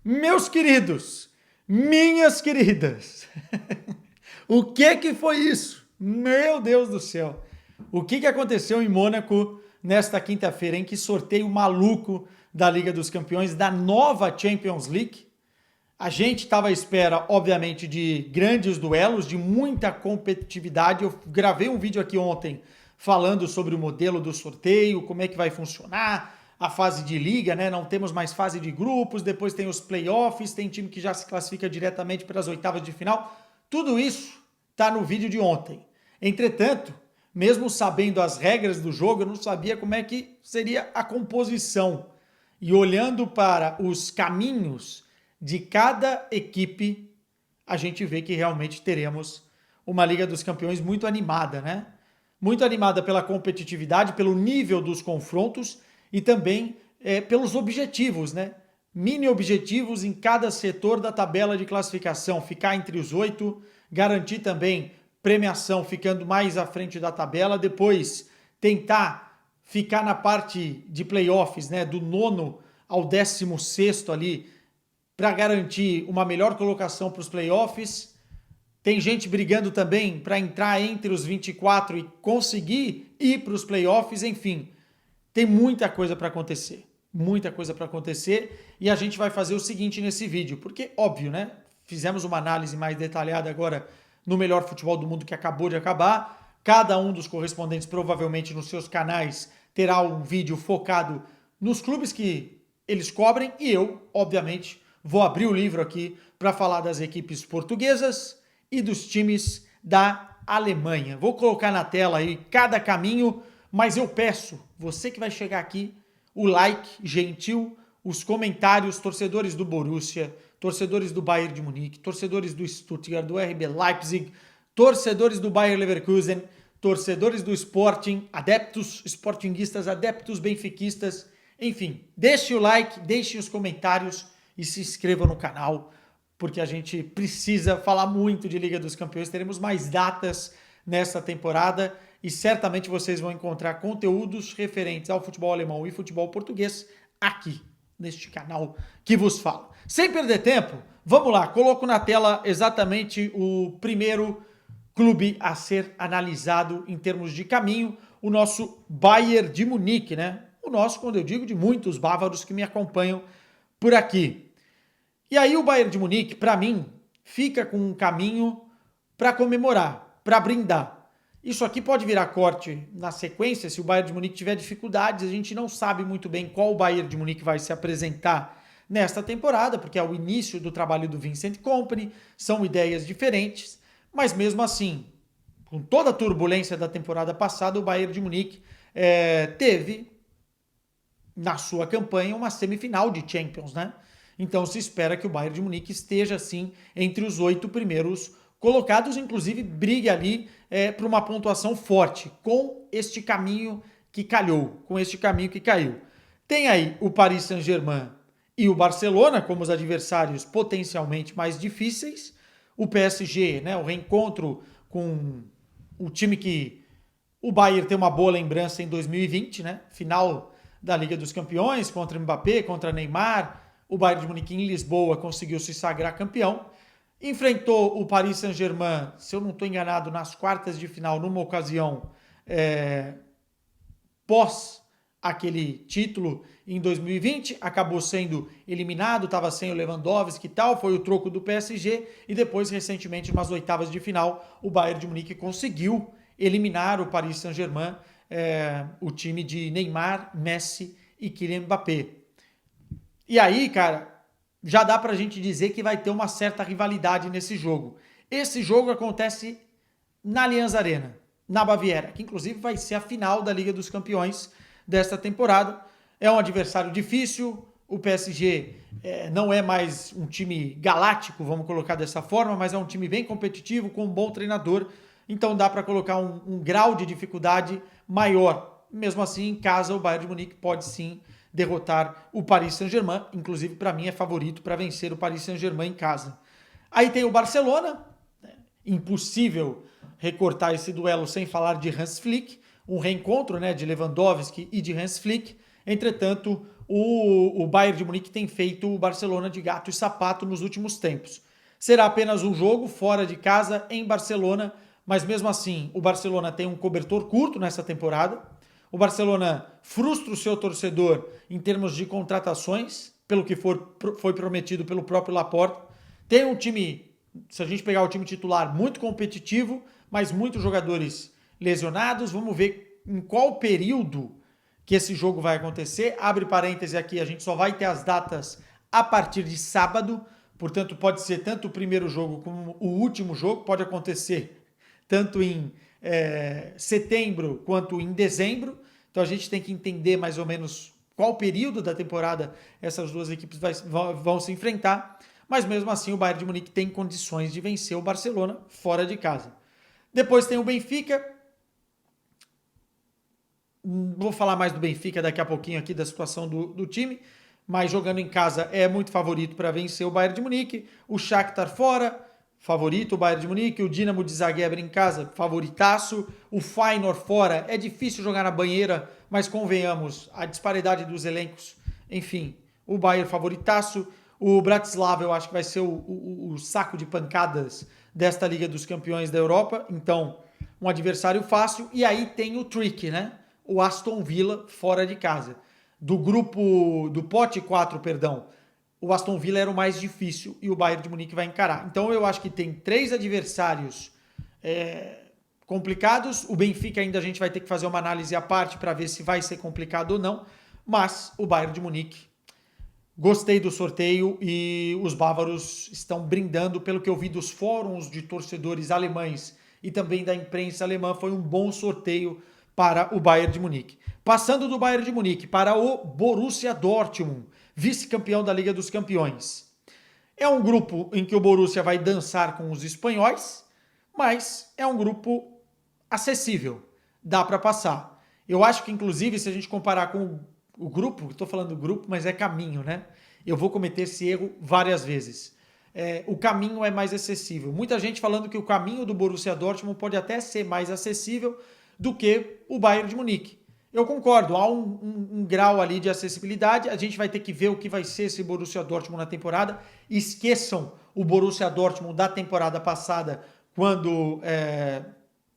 Meus queridos, minhas queridas, o que foi isso? Meu Deus do céu. O que aconteceu em Mônaco nesta quinta-feira, em que sorteio maluco da Liga dos Campeões, da nova Champions League? A gente estava à espera, obviamente, de grandes duelos, de muita competitividade. Eu gravei um vídeo aqui ontem falando sobre o modelo do sorteio, como é que vai funcionar, a fase de liga, né? Não temos mais fase de grupos, depois tem os playoffs, tem time que já se classifica diretamente para as oitavas de final. Tudo isso está no vídeo de ontem. Entretanto, mesmo sabendo as regras do jogo, eu não sabia como é que seria a composição. E olhando para os caminhos de cada equipe, a gente vê que realmente teremos uma Liga dos Campeões muito animada, né? Muito animada pela competitividade, pelo nível dos confrontos e também pelos objetivos, né? Mini objetivos em cada setor da tabela de classificação, ficar entre os 8, garantir também premiação ficando mais à frente da tabela, depois tentar ficar na parte de playoffs, né, do nono ao 16º ali, para garantir uma melhor colocação para os playoffs. Tem gente brigando também para entrar entre os 24 e conseguir ir para os playoffs, enfim. Tem muita coisa para acontecer. Muita coisa para acontecer. E a gente vai fazer o seguinte nesse vídeo, porque, óbvio, né? Fizemos uma análise mais detalhada agora no melhor futebol do mundo que acabou de acabar. Cada um dos correspondentes, provavelmente nos seus canais, terá um vídeo focado nos clubes que eles cobrem. E eu, obviamente, vou abrir o livro aqui para falar das equipes portuguesas e dos times da Alemanha. Vou colocar na tela aí cada caminho, mas eu peço, você que vai chegar aqui, o like gentil, os comentários, torcedores do Borussia, torcedores do Bayern de Munique, torcedores do Stuttgart, do RB Leipzig, torcedores do Bayer Leverkusen, torcedores do Sporting, adeptos sportinguistas, adeptos benfiquistas, enfim, deixe o like, deixe os comentários e se inscreva no canal, porque a gente precisa falar muito de Liga dos Campeões. Teremos mais datas nessa temporada e certamente vocês vão encontrar conteúdos referentes ao futebol alemão e futebol português aqui, neste canal que vos falo. Sem perder tempo, vamos lá, coloco na tela exatamente o primeiro clube a ser analisado em termos de caminho, o nosso Bayern de Munique, né? O nosso, quando eu digo, de muitos bávaros que me acompanham por aqui. E aí o Bayern de Munique, para mim, fica com um caminho para comemorar, para brindar. Isso aqui pode virar corte na sequência, se o Bayern de Munique tiver dificuldades, a gente não sabe muito bem qual o Bayern de Munique vai se apresentar nesta temporada, porque é o início do trabalho do Vincent Kompany, são ideias diferentes, mas mesmo assim, com toda a turbulência da temporada passada, o Bayern de Munique teve na sua campanha uma semifinal de Champions, né? Então se espera que o Bayern de Munique esteja, sim, entre os 8 primeiros colocados, inclusive brigue ali para uma pontuação forte, com este caminho que calhou, com este caminho que caiu. Tem aí o Paris Saint-Germain e o Barcelona como os adversários potencialmente mais difíceis. O PSG, né, o reencontro com o time que o Bayern tem uma boa lembrança em 2020, né? Final da Liga dos Campeões, contra Mbappé, contra Neymar. O Bayern de Munique em Lisboa conseguiu se sagrar campeão. Enfrentou o Paris Saint-Germain, se eu não estou enganado, nas quartas de final, numa ocasião pós aquele título em 2020, acabou sendo eliminado, estava sem o Lewandowski e tal, foi o troco do PSG, e depois, recentemente, nas oitavas de final, o Bayern de Munique conseguiu eliminar o Paris Saint-Germain, o time de Neymar, Messi e Kylian Mbappé. E aí, cara, já dá pra gente dizer que vai ter uma certa rivalidade nesse jogo. Esse jogo acontece na Allianz Arena, na Baviera, que inclusive vai ser a final da Liga dos Campeões desta temporada. É um adversário difícil, o PSG não é mais um time galáctico, vamos colocar dessa forma, mas é um time bem competitivo, com um bom treinador, então dá para colocar um grau de dificuldade maior. Mesmo assim, em casa, o Bayern de Munique pode sim derrotar o Paris Saint-Germain, inclusive para mim é favorito para vencer o Paris Saint-Germain em casa. Aí tem o Barcelona, impossível recortar esse duelo sem falar de Hans Flick, um reencontro, né, de Lewandowski e de Hans Flick. Entretanto, o Bayern de Munique tem feito o Barcelona de gato e sapato nos últimos tempos. Será apenas um jogo fora de casa em Barcelona, mas mesmo assim o Barcelona tem um cobertor curto nessa temporada. O Barcelona frustra o seu torcedor em termos de contratações, pelo que foi prometido pelo próprio Laporta. Tem um time, se a gente pegar o time titular, muito competitivo, mas muitos jogadores lesionados. Vamos ver em qual período que esse jogo vai acontecer. Abre parêntese aqui, a gente só vai ter as datas a partir de sábado, portanto pode ser tanto o primeiro jogo como o último jogo, pode acontecer tanto em setembro quanto em dezembro. Então a gente tem que entender mais ou menos qual período da temporada essas duas equipes vão se enfrentar, mas mesmo assim o Bayern de Munique tem condições de vencer o Barcelona fora de casa. Depois tem o Benfica. Vou falar mais do Benfica daqui a pouquinho aqui, da situação do time, mas jogando em casa é muito favorito para vencer o Bayern de Munique. O Shakhtar fora, favorito o Bayern de Munique. O Dinamo de Zagreb em casa, favoritaço. O Feyenoord fora, é difícil jogar na banheira, mas convenhamos, a disparidade dos elencos, enfim, o Bayern favoritaço. O Bratislava eu acho que vai ser o saco de pancadas desta Liga dos Campeões da Europa, então um adversário fácil. E aí tem o trick, né? O Aston Villa fora de casa. Do pote 4, perdão, o Aston Villa era o mais difícil e o Bayern de Munique vai encarar. Então eu acho que tem 3 adversários complicados. O Benfica ainda a gente vai ter que fazer uma análise à parte para ver se vai ser complicado ou não, mas o Bayern de Munique, gostei do sorteio e os bávaros estão brindando. Pelo que eu vi dos fóruns de torcedores alemães e também da imprensa alemã, foi um bom sorteio para o Bayern de Munique. Passando do Bayern de Munique para o Borussia Dortmund, vice-campeão da Liga dos Campeões. É um grupo em que o Borussia vai dançar com os espanhóis, mas é um grupo acessível, dá para passar. Eu acho que, inclusive, se a gente comparar com o grupo, estou falando grupo, mas é caminho, né? Eu vou cometer esse erro várias vezes. O caminho é mais acessível. Muita gente falando que o caminho do Borussia Dortmund pode até ser mais acessível do que o Bayern de Munique. Eu concordo, há um grau ali de acessibilidade. A gente vai ter que ver o que vai ser esse Borussia Dortmund na temporada. Esqueçam o Borussia Dortmund da temporada passada, quando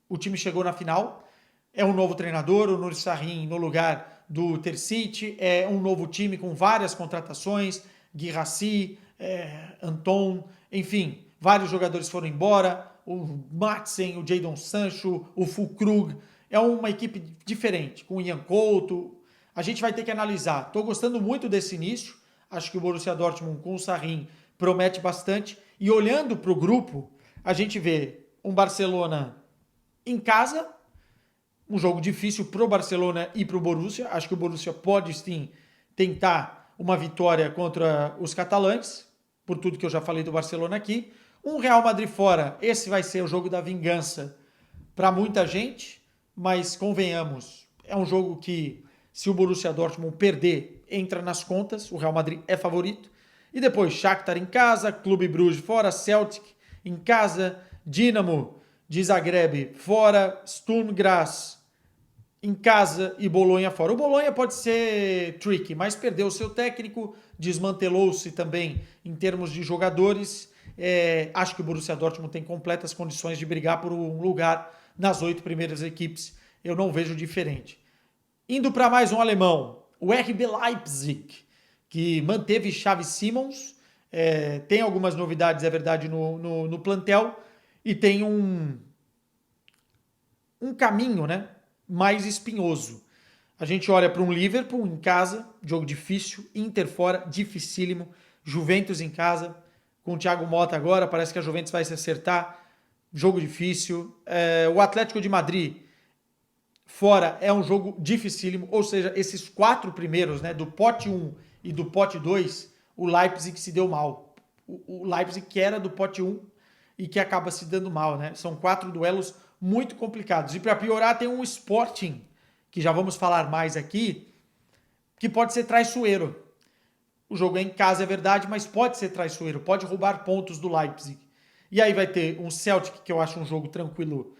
o time chegou na final. É um novo treinador, o Nuri Sahin no lugar do Terzic. É um novo time com várias contratações. Guirassy, Anton, enfim, vários jogadores foram embora. O Madsen, o Jadon Sancho, o Füllkrug. É uma equipe diferente, com o Ian Couto. A gente vai ter que analisar. Estou gostando muito desse início. Acho que o Borussia Dortmund com o Sarri promete bastante. E olhando para o grupo, a gente vê um Barcelona em casa, um jogo difícil para o Barcelona e para o Borussia. Acho que o Borussia pode sim tentar uma vitória contra os catalães, por tudo que eu já falei do Barcelona aqui. Um Real Madrid fora, esse vai ser o jogo da vingança para muita gente, mas convenhamos, é um jogo que, se o Borussia Dortmund perder, entra nas contas. O Real Madrid é favorito. E depois Shakhtar em casa, Clube Bruges fora, Celtic em casa, Dinamo de Zagreb fora, Sturm Graz em casa e Bolonha fora. O Bolonha pode ser tricky, mas perdeu o seu técnico, desmantelou-se também em termos de jogadores. Acho que o Borussia Dortmund tem completas condições de brigar por um lugar nas 8 primeiras equipes. Eu não vejo diferente. Indo para mais um alemão, o RB Leipzig, que manteve Xavi Simons. Tem algumas novidades, é verdade, no plantel, e tem um caminho, né, mais espinhoso. A gente olha para um Liverpool em casa, jogo difícil, Inter fora, dificílimo, Juventus em casa, com o Thiago Motta agora, parece que a Juventus vai se acertar, jogo difícil. O Atlético de Madrid fora é um jogo dificílimo, ou seja, esses 4 primeiros, né, do pote 1 e do pote 2, o Leipzig se deu mal. O Leipzig que era do pote 1 e que acaba se dando mal, né? São 4 duelos muito complicados. E para piorar tem um Sporting, que já vamos falar mais aqui, que pode ser traiçoeiro. O jogo é em casa, é verdade, mas pode ser traiçoeiro, pode roubar pontos do Leipzig. E aí vai ter um Celtic, que eu acho um jogo tranquilo,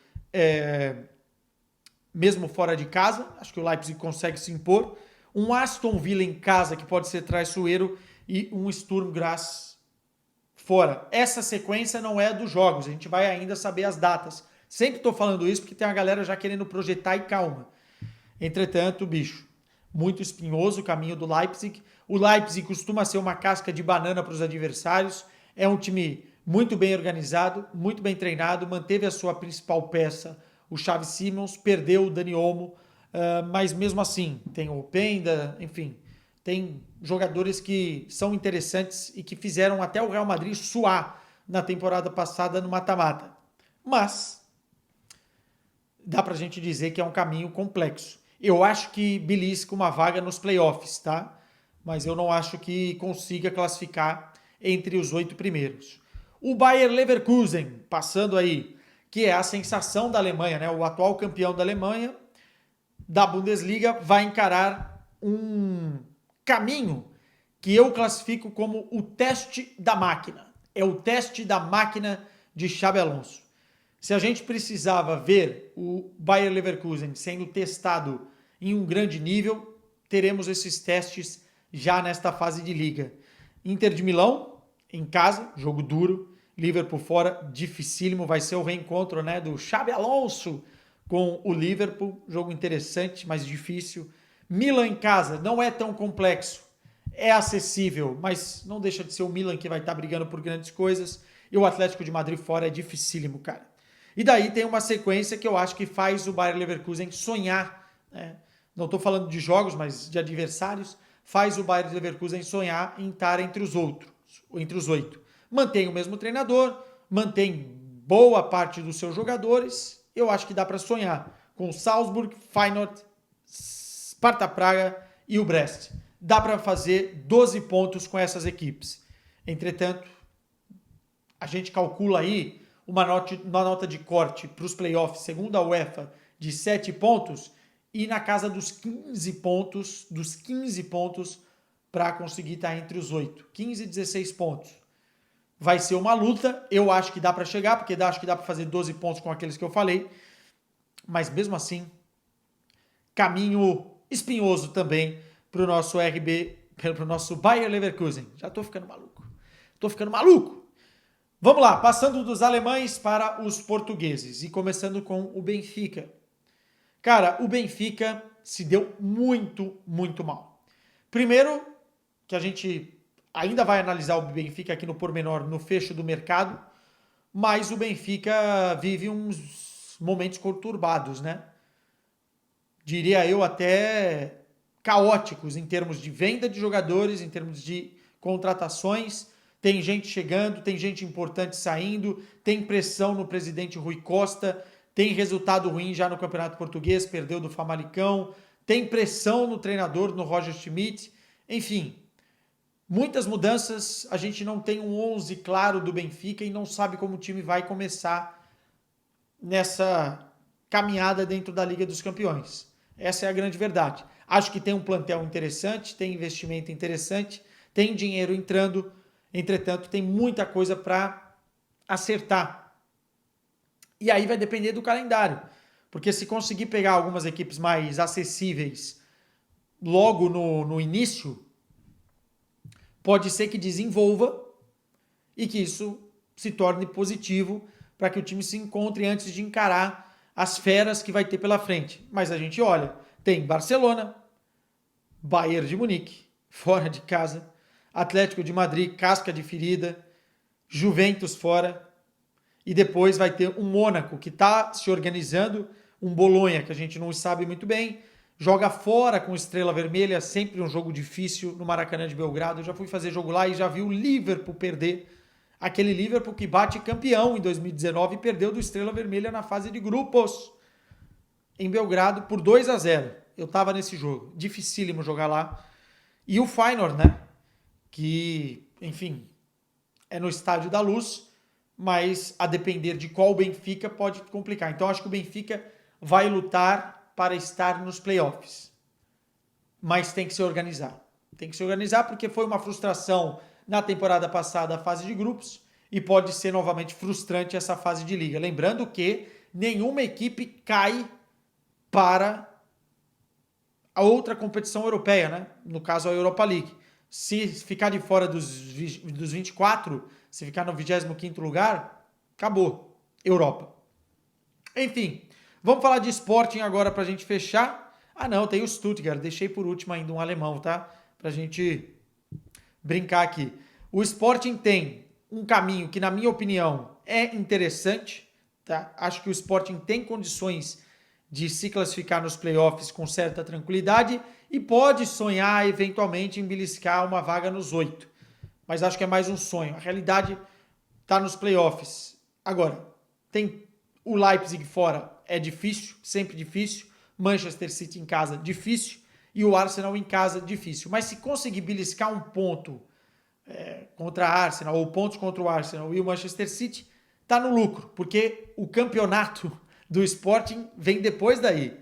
mesmo fora de casa. Acho que o Leipzig consegue se impor. um Aston Villa em casa que pode ser traiçoeiro e um Sturm Graz fora. Essa sequência não é dos jogos, a gente vai ainda saber as datas. Sempre estou falando isso porque tem a galera já querendo projetar e calma. Entretanto, bicho, muito espinhoso o caminho do Leipzig. O Leipzig costuma ser uma casca de banana para os adversários. É um time muito bem organizado, muito bem treinado, manteve a sua principal peça, o Xavi Simons, perdeu o Dani Olmo, mas mesmo assim, tem o Openda, enfim, tem jogadores que são interessantes e que fizeram até o Real Madrid suar na temporada passada no mata-mata. Mas dá pra gente dizer que é um caminho complexo. Eu acho que belisca uma vaga nos playoffs, tá? Mas eu não acho que consiga classificar entre os 8 primeiros. O Bayer Leverkusen, passando aí, que é a sensação da Alemanha, né? O atual campeão da Alemanha, da Bundesliga, vai encarar um caminho que eu classifico como o teste da máquina. É o teste da máquina de Xabi Alonso. Se a gente precisava ver o Bayer Leverkusen sendo testado em um grande nível, teremos esses testes já nesta fase de liga. Inter de Milão, em casa, jogo duro. Liverpool fora, dificílimo. Vai ser o reencontro, né, do Xabi Alonso com o Liverpool. Jogo interessante, mas difícil. Milan em casa, não é tão complexo. É acessível, mas não deixa de ser o Milan que vai estar brigando por grandes coisas. E o Atlético de Madrid fora é dificílimo, cara. E daí tem uma sequência que eu acho que faz o Bayer Leverkusen sonhar, né? Não estou falando de jogos, mas de adversários. Faz o Bayer Leverkusen sonhar em estar entre os outros, entre os 8. Mantém o mesmo treinador, mantém boa parte dos seus jogadores. Eu acho que dá para sonhar com o Salzburg, Feyenoord, Sparta Praga e o Brest. Dá para fazer 12 pontos com essas equipes. Entretanto, a gente calcula aí uma nota de corte para os playoffs, segundo a UEFA, de 7 pontos e na casa dos 15 pontos para conseguir estar entre os 8. 15 e 16 pontos. Vai ser uma luta, eu acho que dá para chegar, porque acho que dá para fazer 12 pontos com aqueles que eu falei, mas mesmo assim, caminho espinhoso também para o nosso RB, para o nosso Bayer Leverkusen. Já estou ficando maluco. Vamos lá, passando dos alemães para os portugueses e começando com o Benfica. Cara, o Benfica se deu muito, muito mal. Primeiro, que a gente ainda vai analisar o Benfica aqui no pormenor, no fecho do mercado, mas o Benfica vive uns momentos conturbados, né? Diria eu até caóticos em termos de venda de jogadores, em termos de contratações. Tem gente chegando, tem gente importante saindo, tem pressão no presidente Rui Costa, tem resultado ruim já no Campeonato Português, perdeu do Famalicão, tem pressão no treinador, no Roger Schmidt. Enfim, muitas mudanças, a gente não tem um 11 claro do Benfica e não sabe como o time vai começar nessa caminhada dentro da Liga dos Campeões. Essa é a grande verdade. Acho que tem um plantel interessante, tem investimento interessante, tem dinheiro entrando, entretanto, tem muita coisa para acertar. E aí vai depender do calendário. Porque se conseguir pegar algumas equipes mais acessíveis logo no início, pode ser que desenvolva e que isso se torne positivo para que o time se encontre antes de encarar as feras que vai ter pela frente. Mas a gente olha, tem Barcelona, Bayern de Munique, fora de casa, Atlético de Madrid, casca de ferida, Juventus fora, e depois vai ter um Mônaco que está se organizando, um Bolonha que a gente não sabe muito bem, joga fora com Estrela Vermelha, sempre um jogo difícil no Maracanã de Belgrado. Eu já fui fazer jogo lá e já vi o Liverpool perder, aquele Liverpool que bate campeão em 2019 e perdeu do Estrela Vermelha na fase de grupos em Belgrado por 2-0. Eu estava nesse jogo, dificílimo jogar lá. E o Feyenoord, né? Que, enfim, é no Estádio da Luz, mas a depender de qual Benfica pode complicar. Então acho que o Benfica vai lutar para estar nos playoffs, mas tem que se organizar. Tem que se organizar porque foi uma frustração na temporada passada a fase de grupos e pode ser novamente frustrante essa fase de liga. Lembrando que nenhuma equipe cai para a outra competição europeia, né? No caso, a Europa League. Se ficar de fora dos 24, se ficar no 25º lugar, acabou. Europa. Enfim, vamos falar de Sporting agora para a gente fechar. Ah não, tem o Stuttgart, deixei por último ainda um alemão, tá? Para a gente brincar aqui. O Sporting tem um caminho que, na minha opinião, é interessante, tá? Acho que o Sporting tem condições de se classificar nos playoffs com certa tranquilidade e pode sonhar, eventualmente, em beliscar uma vaga nos 8. Mas acho que é mais um sonho. A realidade está nos playoffs. Agora, tem o Leipzig fora, é difícil, sempre difícil. Manchester City em casa, difícil. E o Arsenal em casa, difícil. Mas se conseguir beliscar um ponto contra a Arsenal, ou pontos contra o Arsenal e o Manchester City, tá no lucro, porque o campeonato do Sporting vem depois daí.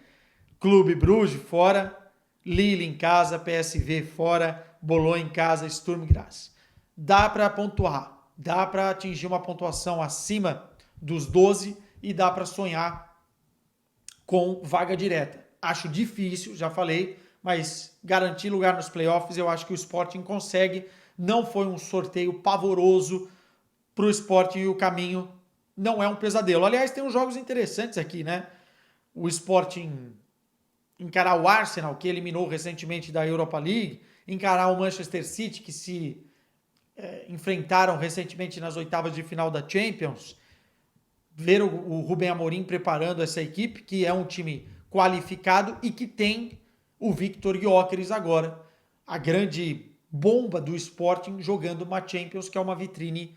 Clube Bruges fora, Lille em casa, PSV fora, Bologna em casa, Sturm Graz. Dá para pontuar, dá para atingir uma pontuação acima dos 12 e dá para sonhar com vaga direta. Acho difícil, já falei, mas garantir lugar nos playoffs eu acho que o Sporting consegue. Não foi um sorteio pavoroso para o Sporting e o caminho não é um pesadelo. Aliás, tem uns jogos interessantes aqui, né? O Sporting encarar o Arsenal, que eliminou recentemente da Europa League, encarar o Manchester City, que se enfrentaram recentemente nas oitavas de final da Champions, ver o Rubem Amorim preparando essa equipe, que é um time qualificado e que tem o Viktor Gyökeres agora, a grande bomba do Sporting, jogando uma Champions, que é uma vitrine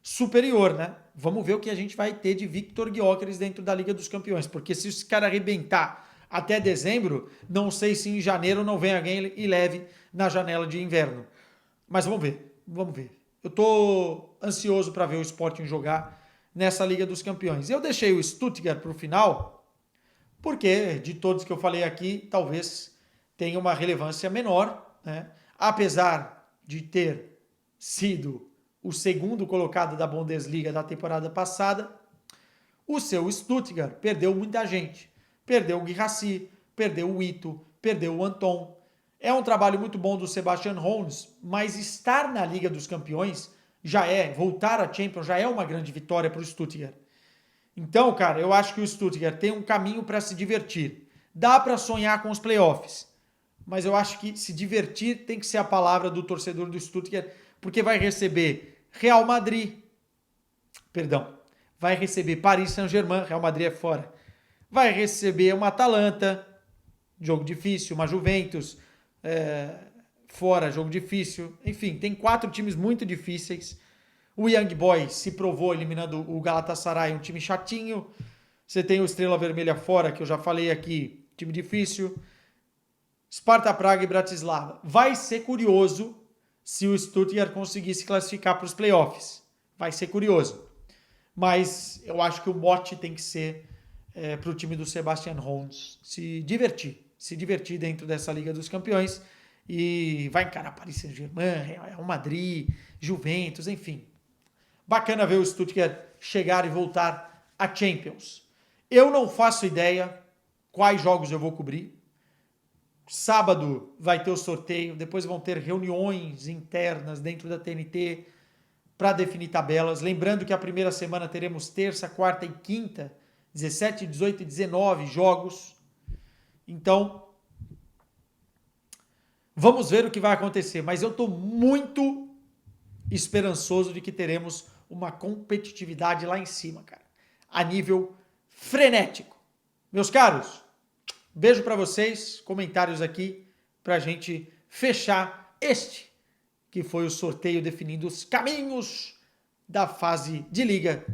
superior, né? Vamos ver o que a gente vai ter de Viktor Gyökeres dentro da Liga dos Campeões, porque se os caras arrebentar até dezembro, não sei se em janeiro não vem alguém e leve na janela de inverno. Mas vamos ver, vamos ver. Eu tô ansioso para ver o Sporting jogar nessa Liga dos Campeões. Eu deixei o Stuttgart para o final, porque de todos que eu falei aqui, talvez tenha uma relevância menor, né? Apesar de ter sido o segundo colocado da Bundesliga da temporada passada, o seu Stuttgart perdeu muita gente. Perdeu o Guirassy, perdeu o Ito, perdeu o Anton. É um trabalho muito bom do Sebastian Hoeneß, mas estar na Liga dos Campeões voltar à Champions já é uma grande vitória para o Stuttgart. Então, cara, eu acho que o Stuttgart tem um caminho para se divertir. Dá para sonhar com os playoffs, mas eu acho que se divertir tem que ser a palavra do torcedor do Stuttgart, porque vai receber Real Madrid, vai receber Paris Saint-Germain, Real Madrid é fora, vai receber uma Atalanta, jogo difícil, uma Juventus, fora, jogo difícil, enfim, tem 4 times muito difíceis. O Young Boys se provou eliminando o Galatasaray, um time chatinho. Você tem o Estrela Vermelha fora, que eu já falei aqui, time difícil. Sparta Praga e Bratislava. Vai ser curioso se o Stuttgart conseguir se classificar para os playoffs. Vai ser curioso. Mas eu acho que o mote tem que ser para o time do Sebastian Hoeneß se divertir dentro dessa Liga dos Campeões e vai encarar Paris Saint-Germain, Real Madrid, Juventus, enfim. Bacana ver o Stuttgart chegar e voltar à Champions. Eu não faço ideia quais jogos eu vou cobrir. Sábado vai ter o sorteio, depois vão ter reuniões internas dentro da TNT para definir tabelas. Lembrando que a primeira semana teremos terça, quarta e quinta, 17, 18 e 19 jogos. Então, vamos ver o que vai acontecer. Mas eu estou muito esperançoso de que teremos uma competitividade lá em cima, cara. A nível frenético. Meus caros, beijo para vocês. Comentários aqui para a gente fechar este que foi o sorteio definindo os caminhos da fase de Liga